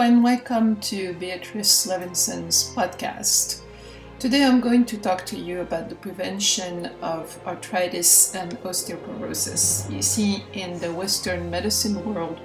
and welcome to Beatrice Levinson's podcast. Today I'm going to talk to you about the prevention of arthritis and osteoporosis. You see, in the Western medicine world,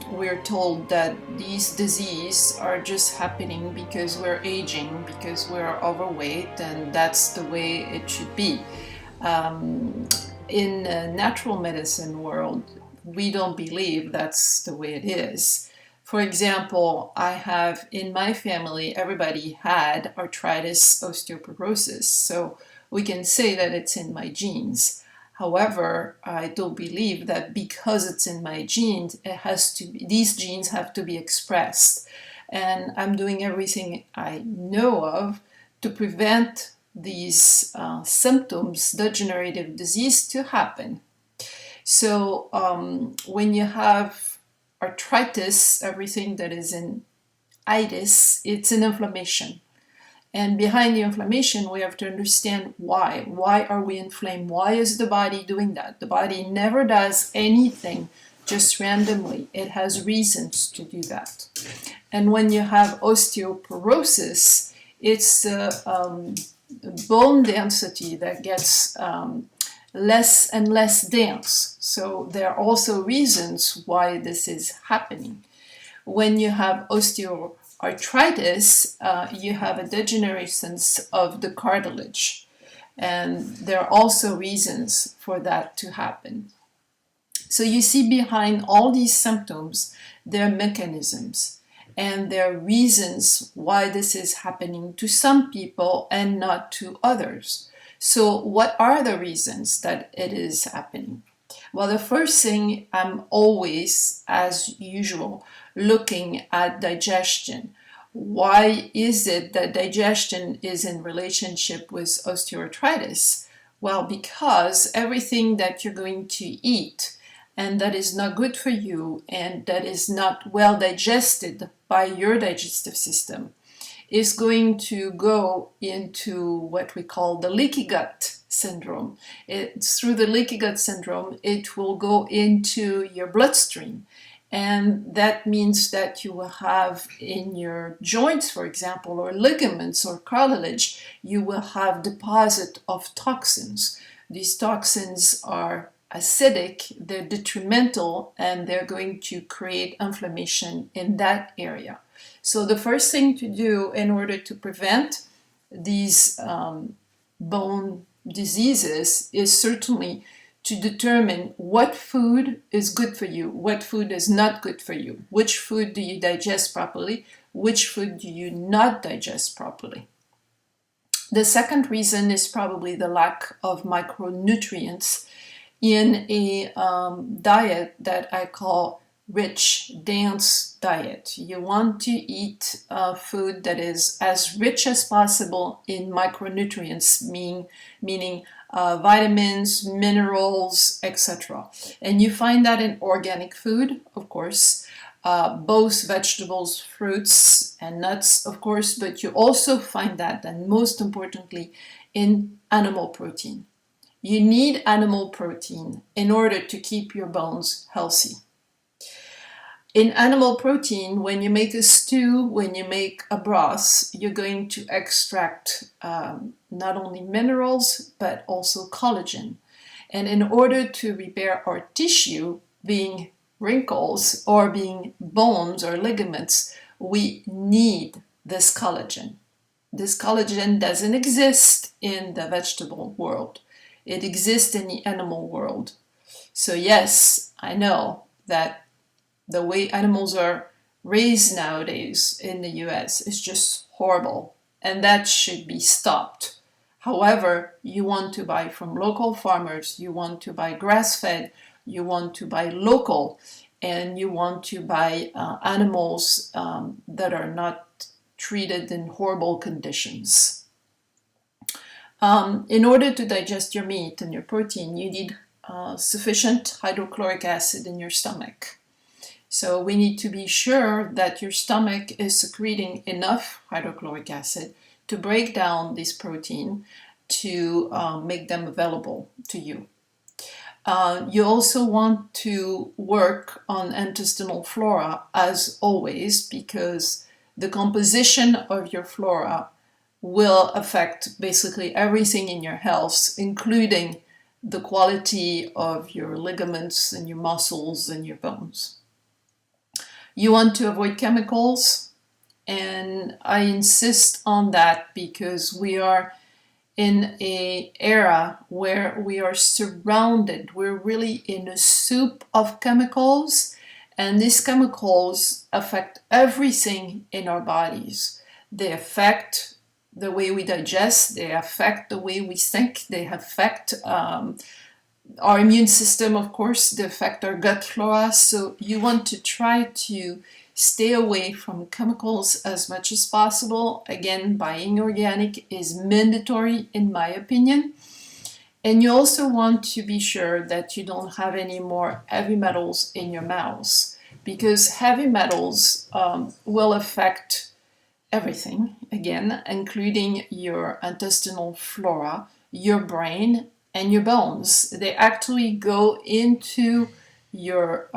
we're told that these diseases are just happening because we're aging, because we're overweight, and that's the way it should be. In the natural medicine world, we don't believe that's the way it is. For example, I have in my family, everybody had arthritis, osteoporosis, so we can say that it's in my genes. However, I don't believe that because it's in my genes, these genes have to be expressed. And I'm doing everything I know of to prevent these symptoms, degenerative disease, to happen. So when you have arthritis, everything that is in itis, it's an inflammation. And behind the inflammation, we have to understand why. Why are we inflamed? Why is the body doing that? The body never does anything just randomly. It has reasons to do that. And when you have osteoporosis, it's bone density that gets less and less dense. So there are also reasons why this is happening. When you have osteoarthritis, you have a degeneration of the cartilage. And there are also reasons for that to happen. So you see behind all these symptoms, there are mechanisms. And there are reasons why this is happening to some people and not to others. So what are the reasons that it is happening? Well, the first thing, I'm always, as usual, looking at digestion. Why is it that digestion is in relationship with osteoarthritis? Well, because everything that you're going to eat and that is not good for you and that is not well digested by your digestive system is going to go into what we call the leaky gut syndrome. Through the leaky gut syndrome, it will go into your bloodstream. And that means that you will have in your joints, for example, or ligaments or cartilage, you will have deposit of toxins. These toxins are acidic, they're detrimental, and they're going to create inflammation in that area. So the first thing to do in order to prevent these bone diseases is certainly to determine what food is good for you, what food is not good for you, which food do you digest properly, which food do you not digest properly. The second reason is probably the lack of micronutrients in a diet that I call rich, dense diet. You want to eat food that is as rich as possible in micronutrients, meaning vitamins, minerals, etc. And you find that in organic food, of course, both vegetables, fruits, and nuts, of course, but you also find that, and most importantly, in animal protein. You need animal protein in order to keep your bones healthy. In animal protein, when you make a stew, when you make a broth, you're going to extract not only minerals, but also collagen. And in order to repair our tissue, being wrinkles or being bones or ligaments, we need this collagen. This collagen doesn't exist in the vegetable world. It exists in the animal world. So yes, I know that the way animals are raised nowadays in the US is just horrible, and that should be stopped. However, you want to buy from local farmers, you want to buy grass-fed, you want to buy local, and you want to buy animals that are not treated in horrible conditions. In order to digest your meat and your protein, you need sufficient hydrochloric acid in your stomach. So we need to be sure that your stomach is secreting enough hydrochloric acid to break down this protein to make them available to you. You also want to work on intestinal flora as always, because the composition of your flora will affect basically everything in your health, including the quality of your ligaments and your muscles and your bones. You want to avoid chemicals, and I insist on that because we are in an era where we are surrounded, we're really in a soup of chemicals, and these chemicals affect everything in our bodies. They affect the way we digest, they affect the way we think, they affect our immune system, of course, they affect our gut flora. So you want to try to stay away from chemicals as much as possible. Again, buying organic is mandatory in my opinion. And you also want to be sure that you don't have any more heavy metals in your mouth, because heavy metals will affect everything, again, including your intestinal flora, your brain, and your bones. They actually go into your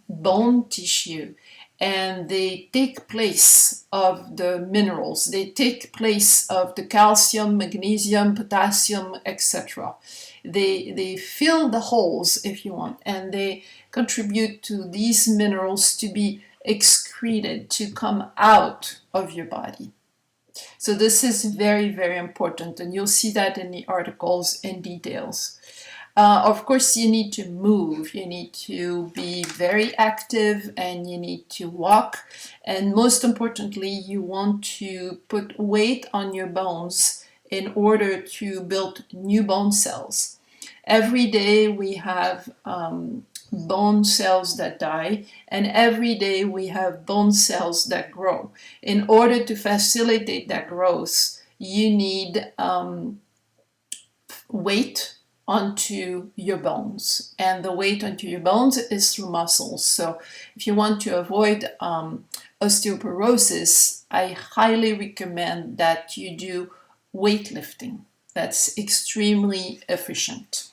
bone tissue, and they take place of the minerals, they take place of the calcium, magnesium, potassium, etc. They fill the holes, if you want, and they contribute to these minerals to be excreted, to come out of your body. So this is very, very important, and you'll see that in the articles in details. Of course, you need to move, you need to be very active, and you need to walk. And most importantly, you want to put weight on your bones in order to build new bone cells. Every day we have bone cells that die, and every day we have bone cells that grow. In order to facilitate that growth, you need weight onto your bones, and the weight onto your bones is through muscles. So if you want to avoid osteoporosis, I highly recommend that you do weightlifting. That's extremely efficient.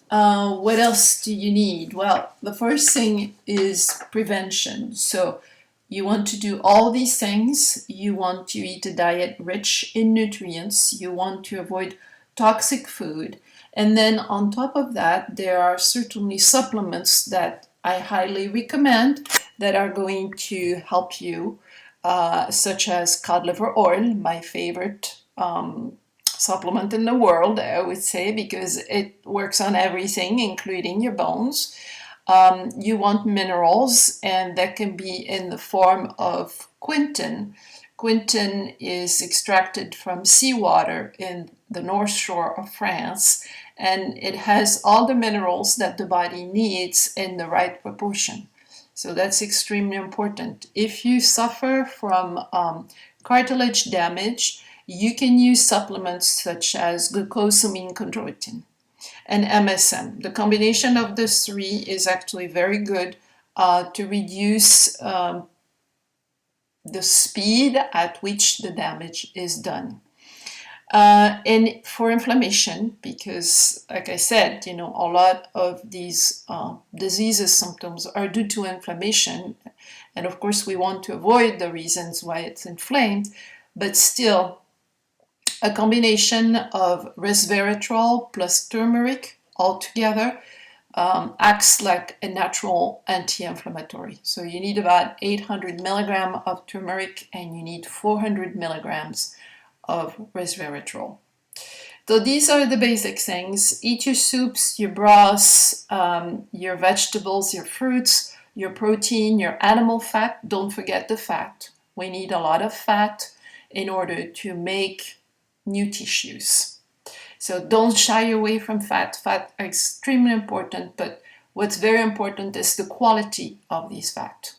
What else do you need? Well, the first thing is prevention. So you want to do all these things. You want to eat a diet rich in nutrients. You want to avoid toxic food. And then on top of that, there are certainly supplements that I highly recommend that are going to help you, such as cod liver oil, my favorite supplement in the world, I would say, because it works on everything, including your bones. You want minerals, and that can be in the form of quinton. Quinton is extracted from seawater in the North Shore of France, and it has all the minerals that the body needs in the right proportion. So that's extremely important. If you suffer from cartilage damage, you can use supplements such as glucosamine chondroitin and MSM. The combination of those three is actually very good to reduce the speed at which the damage is done. And for inflammation, because like I said, a lot of these diseases symptoms are due to inflammation. And of course, we want to avoid the reasons why it's inflamed, but still, a combination of resveratrol plus turmeric altogether acts like a natural anti-inflammatory. So you need about 800 milligrams of turmeric, and you need 400 milligrams of resveratrol. So these are the basic things. Eat your soups, your broths, your vegetables, your fruits, your protein, your animal fat. Don't forget the fat. We need a lot of fat in order to make new tissues. So don't shy away from fat. Fat are extremely important, but what's very important is the quality of these fat.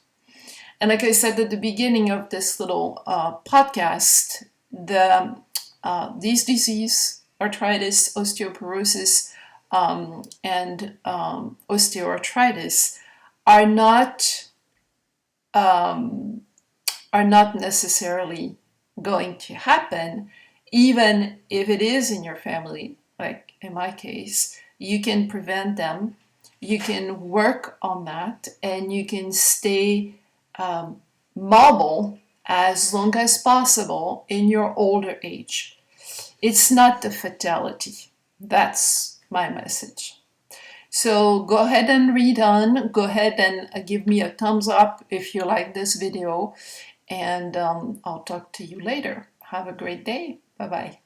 And like I said at the beginning of this little podcast, these diseases, arthritis, osteoporosis, and osteoarthritis, are not necessarily going to happen. Even if it is in your family, like in my case, you can prevent them, you can work on that, and you can stay mobile as long as possible in your older age. It's not a fatality. That's my message. So go ahead and read on. Go ahead and give me a thumbs up if you like this video. And I'll talk to you later. Have a great day. Bye-bye.